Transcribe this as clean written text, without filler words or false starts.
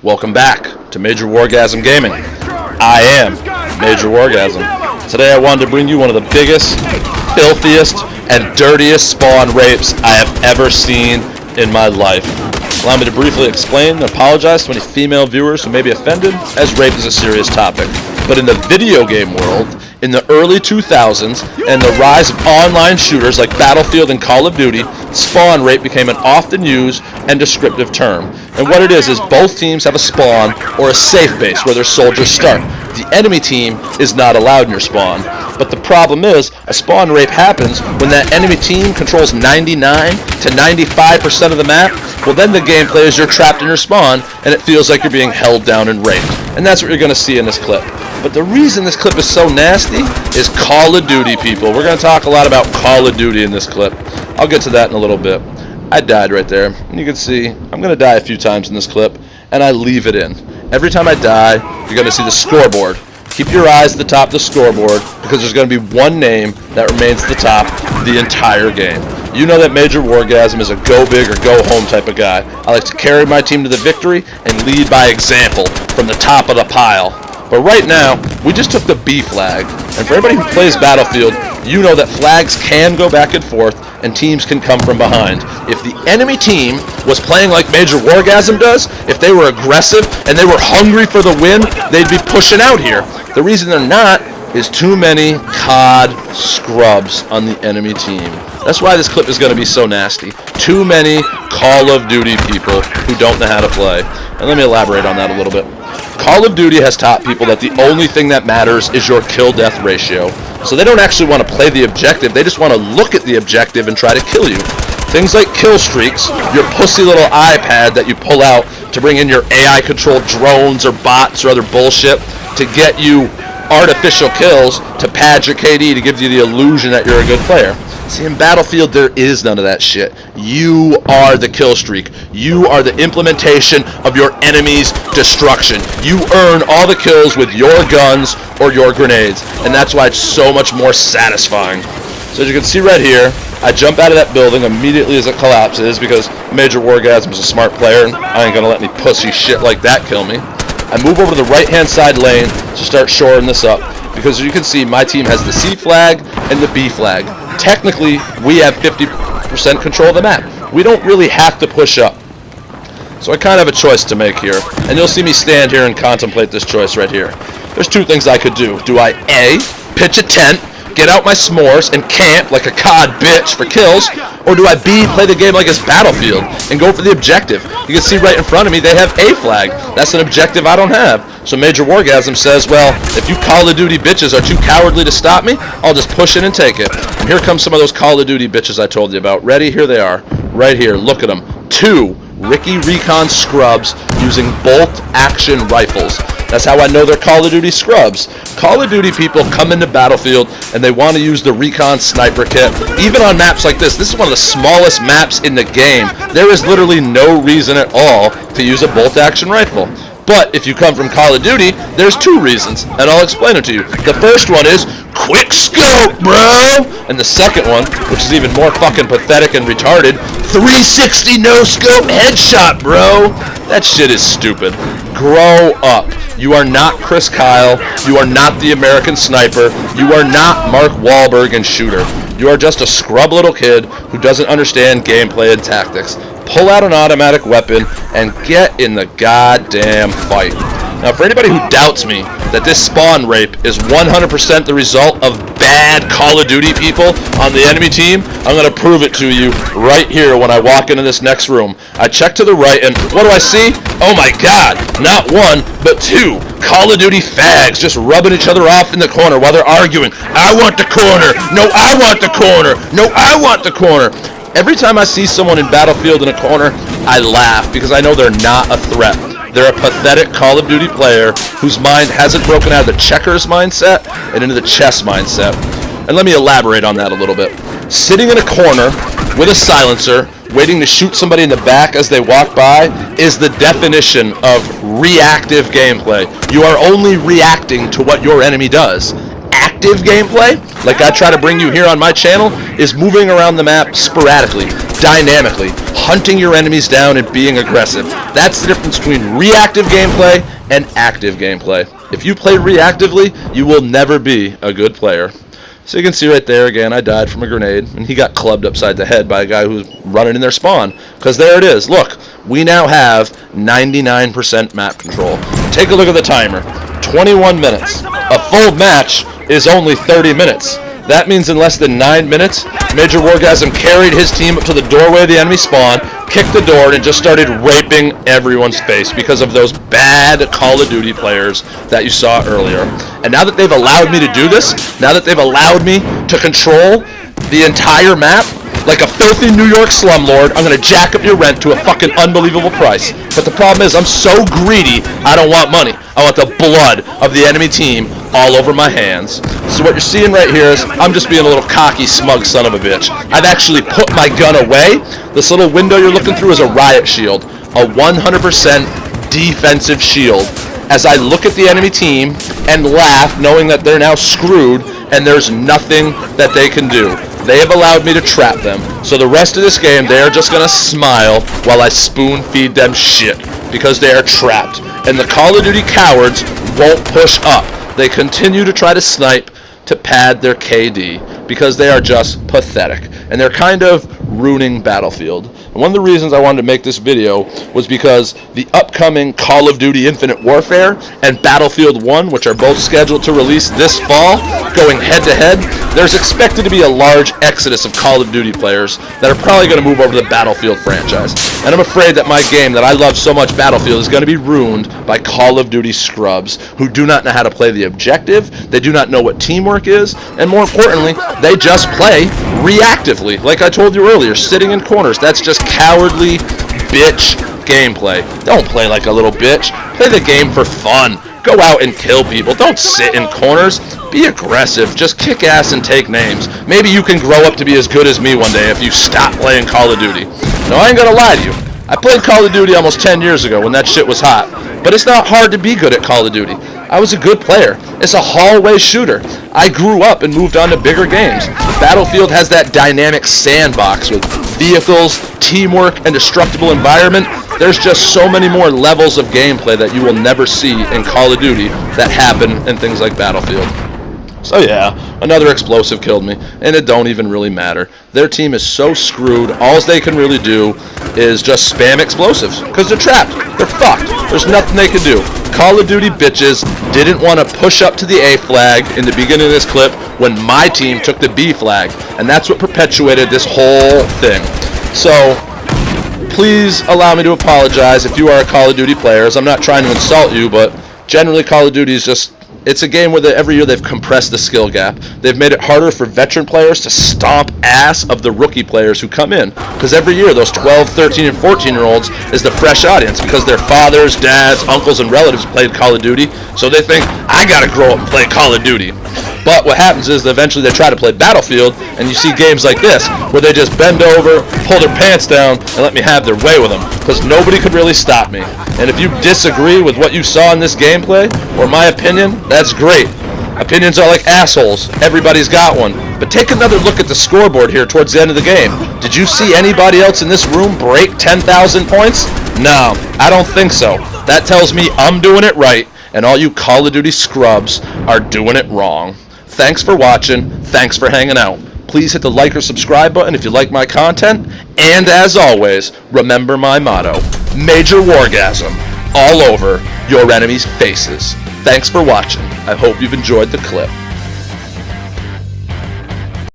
Welcome back to MjrWargasem Gaming. I am MjrWargasem. Today I wanted to bring you one of the biggest, filthiest, and dirtiest spawn rapes I have ever seen in my life. Allow me to briefly explain and apologize to any female viewers who may be offended, as rape is a serious topic. But in the video game world, in the early 2000s, and the rise of online shooters like Battlefield and Call of Duty, spawn rape became an often used and descriptive term. And what it is both teams have a spawn or a safe base where their soldiers start. The enemy team is not allowed in your spawn. But the problem is, a spawn rape happens when that enemy team controls 99 to 95% of the map. Well, then the gameplay is you're trapped in your spawn, and it feels like you're being held down and raped. And that's what you're going to see in this clip. But the reason this clip is so nasty is Call of Duty, people. We're going to talk a lot about Call of Duty in this clip. I'll get to that in a little bit. I died right there. And you can see, I'm going to die a few times in this clip, and I leave it in. Every time I die, you're going to see the scoreboard. Keep your eyes at the top of the scoreboard, because there's going to be one name that remains at the top the entire game. You know that MjrWargasem is a go big or go home type of guy. I like to carry my team to the victory and lead by example from the top of the pile. But right now, we just took the B flag. And for everybody who plays Battlefield, you know that flags can go back and forth and teams can come from behind. If the enemy team was playing like MjrWargasem does, if they were aggressive and they were hungry for the win, they'd be pushing out here. The reason they're not is too many COD scrubs on the enemy team. That's why this clip is going to be so nasty. Too many Call of Duty people who don't know how to play. And let me elaborate on that a little bit. Call of Duty has taught people that the only thing that matters is your kill-death ratio. So they don't actually want to play the objective, they just want to look at the objective and try to kill you. Things like kill streaks, your pussy little iPad that you pull out to bring in your AI-controlled drones or bots or other bullshit to get you artificial kills to pad your KD to give you the illusion that you're a good player. See, in Battlefield, there is none of that shit. You are the kill streak. You are the implementation of your enemy's destruction. You earn all the kills with your guns or your grenades, and that's why it's so much more satisfying. So as you can see right here, I jump out of that building immediately as it collapses because MjrWargasem is a smart player, and I ain't gonna let any pussy shit like that kill me. I move over to the right-hand side lane to start shoring this up, because as you can see, my team has the C flag and the B flag. Technically, we have 50% control of the map. We don't really have to push up. So I kind of have a choice to make here, and you'll see me stand here and contemplate this choice right here. There's two things I could do. Do I A, pitch a tent, get out my s'mores, and camp like a COD bitch for kills, or do I B, play the game like it's Battlefield, and go for the objective? You can see right in front of me, they have A flag. That's an objective I don't have. So MjrWargasem says, well, if you Call of Duty bitches are too cowardly to stop me, I'll just push in and take it. And here come some of those Call of Duty bitches I told you about. Ready? Here they are. Right here. Look at them. 2 Ricky Recon scrubs using bolt-action rifles. That's how I know they're Call of Duty scrubs. Call of Duty people come into Battlefield and they want to use the Recon sniper kit. Even on maps like this is one of the smallest maps in the game. There is literally no reason at all to use a bolt-action rifle. But if you come from Call of Duty, there's 2 reasons, and I'll explain it to you. The first one is, quick scope, bro! And the second one, which is even more fucking pathetic and retarded, 360 no-scope headshot, bro! That shit is stupid. Grow up. You are not Chris Kyle. You are not the American Sniper. You are not Mark Wahlberg in Shooter. You are just a scrub little kid who doesn't understand gameplay and tactics. Pull out an automatic weapon and get in the goddamn fight. Now, for anybody who doubts me that this spawn rape is 100% the result of bad Call of Duty people on the enemy team, I'm going to prove it to you right here when I walk into this next room. I check to the right, and what do I see? Oh my god, not 1, but 2 Call of Duty fags just rubbing each other off in the corner while they're arguing. I want the corner! No, I want the corner! No, I want the corner! Every time I see someone in Battlefield in a corner, I laugh because I know they're not a threat. They're a pathetic Call of Duty player whose mind hasn't broken out of the checkers mindset and into the chess mindset. And let me elaborate on that a little bit. Sitting in a corner with a silencer, waiting to shoot somebody in the back as they walk by, is the definition of reactive gameplay. You are only reacting to what your enemy does. Active gameplay, like I try to bring you here on my channel, is moving around the map sporadically, dynamically, hunting your enemies down and being aggressive. That's the difference between reactive gameplay and active gameplay. If you play reactively, you will never be a good player. So you can see right there, again, I died from a grenade, and he got clubbed upside the head by a guy who's running in their spawn. Because there it is. Look, we now have 99% map control. Take a look at the timer. 21 minutes. A full match is only 30 minutes. That means in less than 9 minutes, MjrWargasem carried his team up to the doorway of the enemy spawn, kicked the door, and just started raping everyone's face because of those bad Call of Duty players that you saw earlier. And now that they've allowed me to do this, now that they've allowed me to control the entire map, like a filthy New York slumlord, I'm going to jack up your rent to a fucking unbelievable price. But the problem is, I'm so greedy, I don't want money. I want the blood of the enemy team all over my hands. So what you're seeing right here is, I'm just being a little cocky, smug son of a bitch. I've actually put my gun away. This little window you're looking through is a riot shield. A 100% defensive shield. As I look at the enemy team and laugh, knowing that they're now screwed and there's nothing that they can do. They have allowed me to trap them. So the rest of this game, they are just going to smile while I spoon feed them shit. Because they are trapped. And the Call of Duty cowards won't push up. They continue to try to snipe to pad their KD. Because they are just pathetic. And they're kind of ruining Battlefield. And one of the reasons I wanted to make this video was because the upcoming Call of Duty Infinite Warfare and Battlefield 1, which are both scheduled to release this fall, going head-to-head, there's expected to be a large exodus of Call of Duty players that are probably going to move over to the Battlefield franchise. And I'm afraid that my game that I love so much, Battlefield, is going to be ruined by Call of Duty scrubs who do not know how to play the objective, they do not know what teamwork is, and more importantly, they just play reactively. Like I told you earlier, sitting in corners, that's just cowardly bitch gameplay. Don't play like a little bitch. Play the game for fun. Go out and kill people. Don't sit in corners. Be aggressive. Just kick ass and take names. Maybe you can grow up to be as good as me one day if you stop playing Call of Duty. No, I ain't gonna lie to you. I played Call of Duty almost 10 years ago when that shit was hot. But it's not hard to be good at Call of Duty. I was a good player. It's a hallway shooter. I grew up and moved on to bigger games. Battlefield has that dynamic sandbox with vehicles, teamwork, and destructible environment. There's just so many more levels of gameplay that you will never see in Call of Duty that happen in things like Battlefield. So yeah, another explosive killed me, and it don't even really matter. Their team is so screwed, all they can really do is just spam explosives, because they're trapped. They're fucked. There's nothing they can do. Call of Duty bitches didn't want to push up to the A flag in the beginning of this clip when my team took the B flag, and that's what perpetuated this whole thing. So, please allow me to apologize if you are a Call of Duty player. I'm not trying to insult you, but generally Call of Duty is just, it's a game where every year they've compressed the skill gap. They've made it harder for veteran players to stomp ass of the rookie players who come in. Because every year those 12, 13, and 14-year-olds is the fresh audience because their fathers, dads, uncles, and relatives played Call of Duty. So they think, I gotta grow up and play Call of Duty. But what happens is that eventually they try to play Battlefield, and you see games like this, where they just bend over, pull their pants down, and let me have their way with them. Because nobody could really stop me. And if you disagree with what you saw in this gameplay, or my opinion, that's great. Opinions are like assholes. Everybody's got one. But take another look at the scoreboard here towards the end of the game. Did you see anybody else in this room break 10,000 points? No, I don't think so. That tells me I'm doing it right, and all you Call of Duty scrubs are doing it wrong. Thanks for watching. Thanks for hanging out. Please hit the like or subscribe button if you like my content. And as always, remember my motto, MjrWargasem, all over your enemies' faces. Thanks for watching. I hope you've enjoyed the clip.